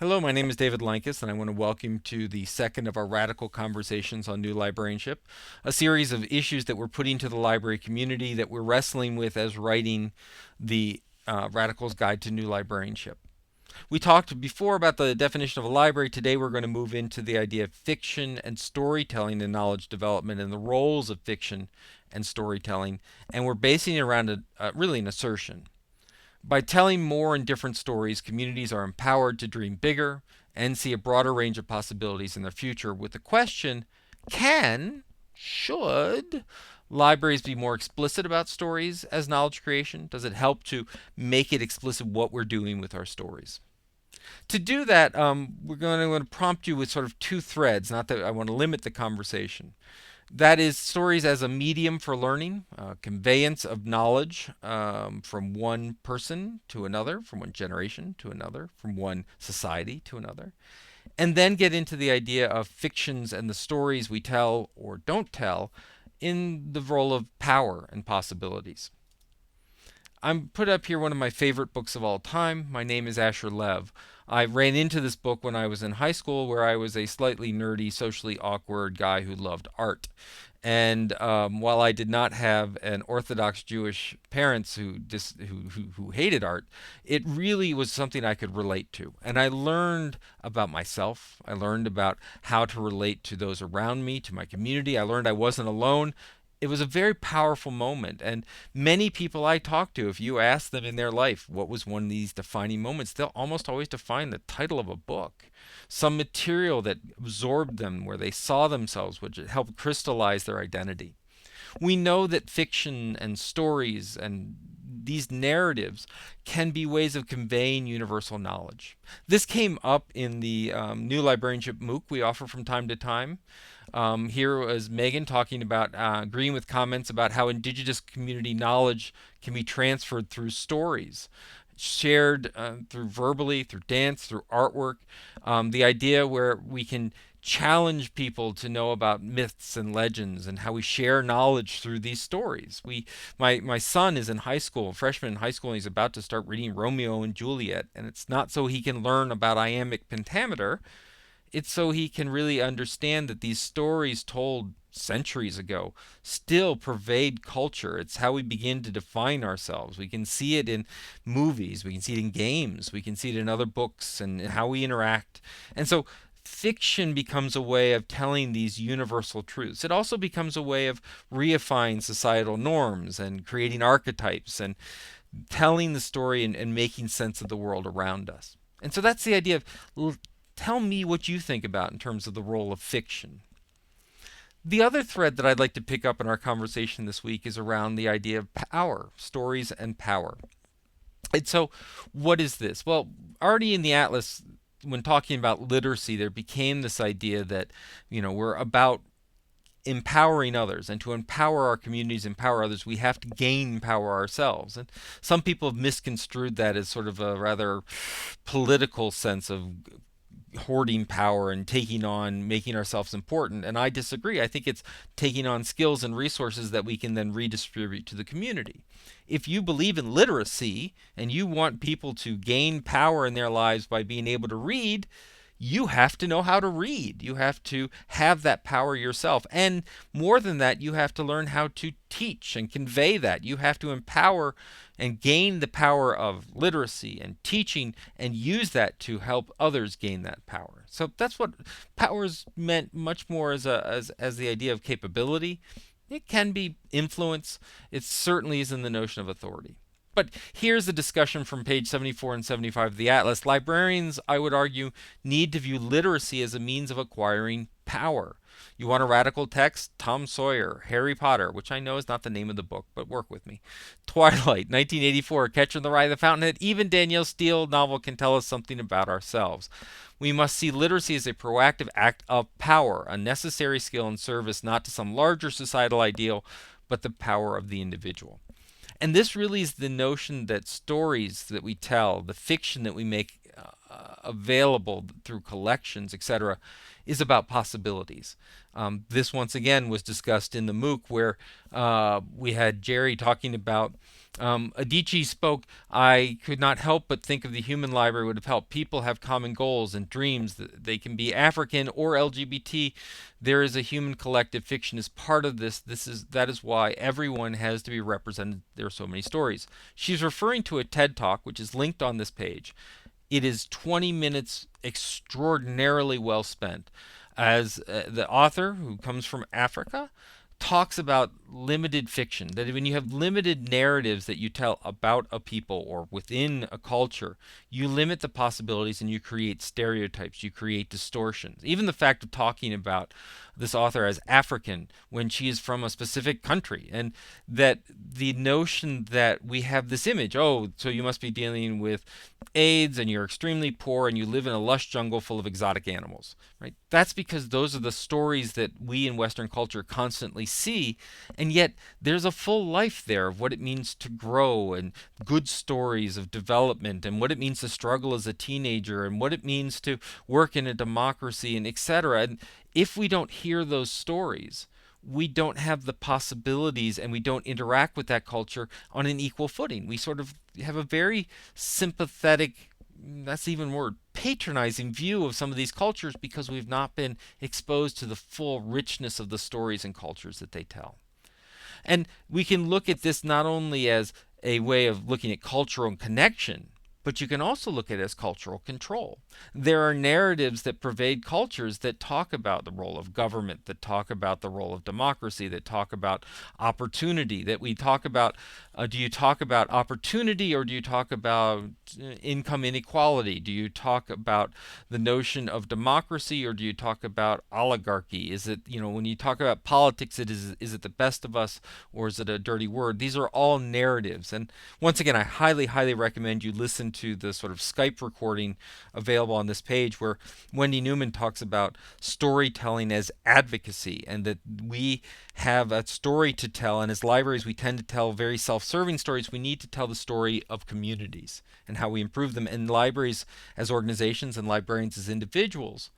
Hello, my name is David Lankus, and I want to welcome you to the second of our Radical Conversations on New Librarianship, a series of issues that we're putting to the library community that we're wrestling with as writing the Radical's Guide to New Librarianship. We talked before about the definition of a library. Today we're going to move into the idea of fiction and storytelling in knowledge development and the roles of fiction and storytelling, and we're basing it around really an assertion. By telling more and different stories, communities are empowered to dream bigger and see a broader range of possibilities in their future. With the question, should libraries be more explicit about stories as knowledge creation? Does it help to make it explicit what we're doing with our stories? To do that, we're going to prompt you with sort of two threads, not that I want to limit the conversation. That is stories as a medium for learning, conveyance of knowledge from one person to another, from one generation to another, from one society to another. And then get into the idea of fictions and the stories we tell or don't tell in the role of power and possibilities. I'm put up here one of my favorite books of all time. My name is Asher Lev. I ran into this book when I was in high school, where I was a slightly nerdy, socially awkward guy who loved art. And while I did not have an Orthodox Jewish parents who hated art, it really was something I could relate to. And I learned about myself. I learned about how to relate to those around me, to my community. I learned I wasn't alone. It was a very powerful moment. And many people I talk to, if you ask them in their life what was one of these defining moments, they'll almost always define the title of a book, some material that absorbed them, where they saw themselves, which helped crystallize their identity. We know that fiction and stories and these narratives can be ways of conveying universal knowledge. This came up in the New Librarianship MOOC we offer from time to time. Here was Megan talking about agreeing with comments about how indigenous community knowledge can be transferred through stories, shared through verbally, through dance, through artwork. The idea where we can challenge people to know about myths and legends and how we share knowledge through these stories. My son is in high school, a freshman in high school, and he's about to start reading Romeo and Juliet, and it's not so he can learn about iambic pentameter. It's so he can really understand that these stories told centuries ago still pervade culture. It's how we begin to define ourselves. We can see it in movies, we can see it in games, we can see it in other books and how we interact. And so fiction becomes a way of telling these universal truths. It also becomes a way of reifying societal norms and creating archetypes and telling the story and making sense of the world around us. And so that's the idea of tell me what you think about in terms of the role of fiction. The other thread that I'd like to pick up in our conversation this week is around the idea of power, stories and power. And so, what is this? Well, already in the Atlas, when talking about literacy, there became this idea that, we're about empowering others, and to empower our communities, empower others, we have to gain power ourselves. And some people have misconstrued that as sort of a rather political sense of hoarding power and taking on making ourselves important, and I disagree. I think it's taking on skills and resources that we can then redistribute to the community. If you believe in literacy and you want people to gain power in their lives by being able to read, you have to know how to read. You have to have that power yourself. And more than that, you have to learn how to teach and convey that. You have to empower and gain the power of literacy and teaching and use that to help others gain that power. So that's what power is meant much more as the idea of capability. It can be influence. It certainly is in the notion of authority. But here's the discussion from page 74 and 75 of the Atlas. Librarians, I would argue, need to view literacy as a means of acquiring power. You want a radical text? Tom Sawyer, Harry Potter, which I know is not the name of the book, but work with me. Twilight, 1984, Catcher in the Rye, The Fountainhead. Even Danielle Steele novel can tell us something about ourselves. We must see literacy as a proactive act of power, a necessary skill and service not to some larger societal ideal, but the power of the individual. And this really is the notion that stories that we tell, the fiction that we make available through collections, etc., is about possibilities. This once again was discussed in the MOOC where we had Jerry talking about Adichie spoke, I could not help but think of the human library would have helped people have common goals and dreams. That they can be African or LGBT. There is a human collective. Fiction is part of this. That is why everyone has to be represented. There are so many stories. She's referring to a TED Talk, which is linked on this page. It is 20 minutes extraordinarily well spent. As the author, who comes from Africa, talks about limited fiction, that when you have limited narratives that you tell about a people or within a culture, you limit the possibilities and you create stereotypes, you create distortions. Even the fact of talking about this author as African when she is from a specific country, and that the notion that we have this image, oh, so you must be dealing with AIDS and you're extremely poor and you live in a lush jungle full of exotic animals, right? That's because those are the stories that we in Western culture constantly see, and yet there's a full life there of what it means to grow, and good stories of development, and what it means to struggle as a teenager, and what it means to work in a democracy, and etc. And if we don't hear those stories, we don't have the possibilities and we don't interact with that culture on an equal footing. We sort of have a very sympathetic, that's even word, patronizing view of some of these cultures because we've not been exposed to the full richness of the stories and cultures that they tell. And we can look at this not only as a way of looking at cultural connection, but you can also look at it as cultural control. There are narratives that pervade cultures that talk about the role of government, that talk about the role of democracy, that talk about opportunity, that we talk about, do you talk about opportunity or do you talk about income inequality? Do you talk about the notion of democracy or do you talk about oligarchy? Is it, when you talk about politics, is it the best of us or is it a dirty word? These are all narratives. And once again, I highly, highly recommend you listen to the sort of Skype recording available on this page where Wendy Newman talks about storytelling as advocacy, and that we have a story to tell, and as libraries we tend to tell very self-serving stories. We need to tell the story of communities and how we improve them, and libraries as organizations and librarians as individuals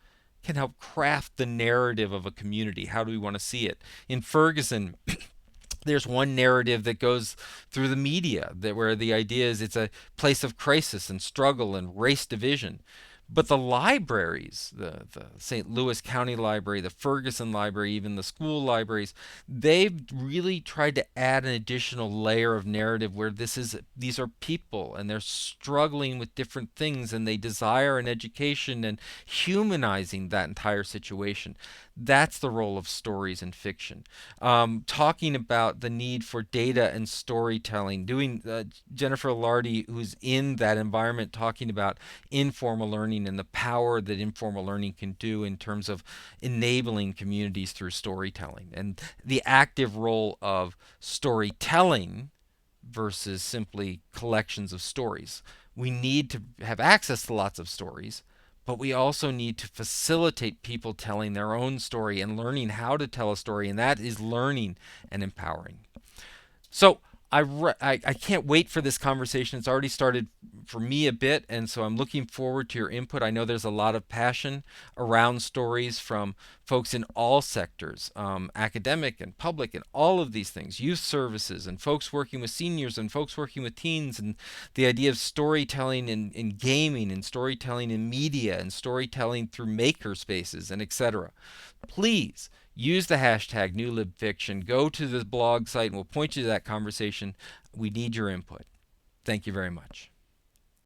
can help craft the narrative of a community. How do we want to see it? In Ferguson, there's one narrative that goes through the media that where the idea is it's a place of crisis and struggle and race division. But the libraries, the St. Louis County Library, the Ferguson Library, even the school libraries, they've really tried to add an additional layer of narrative where these are people and they're struggling with different things and they desire an education and humanizing that entire situation. That's the role of stories in fiction. Talking about the need for data and storytelling, doing Jennifer Lardy, who's in that environment, talking about informal learning and the power that informal learning can do in terms of enabling communities through storytelling, and the active role of storytelling versus simply collections of stories. We need to have access to lots of stories, but we also need to facilitate people telling their own story and learning how to tell a story, and that is learning and empowering. So I can't wait for this conversation. It's already started for me a bit, and so I'm looking forward to your input. I know there's a lot of passion around stories from folks in all sectors, academic and public and all of these things, youth services and folks working with seniors and folks working with teens, and the idea of storytelling in gaming and storytelling in media and storytelling through maker spaces and etc. Please use the hashtag NewLibFiction. Go to the blog site and we'll point you to that conversation. We need your input. Thank you very much.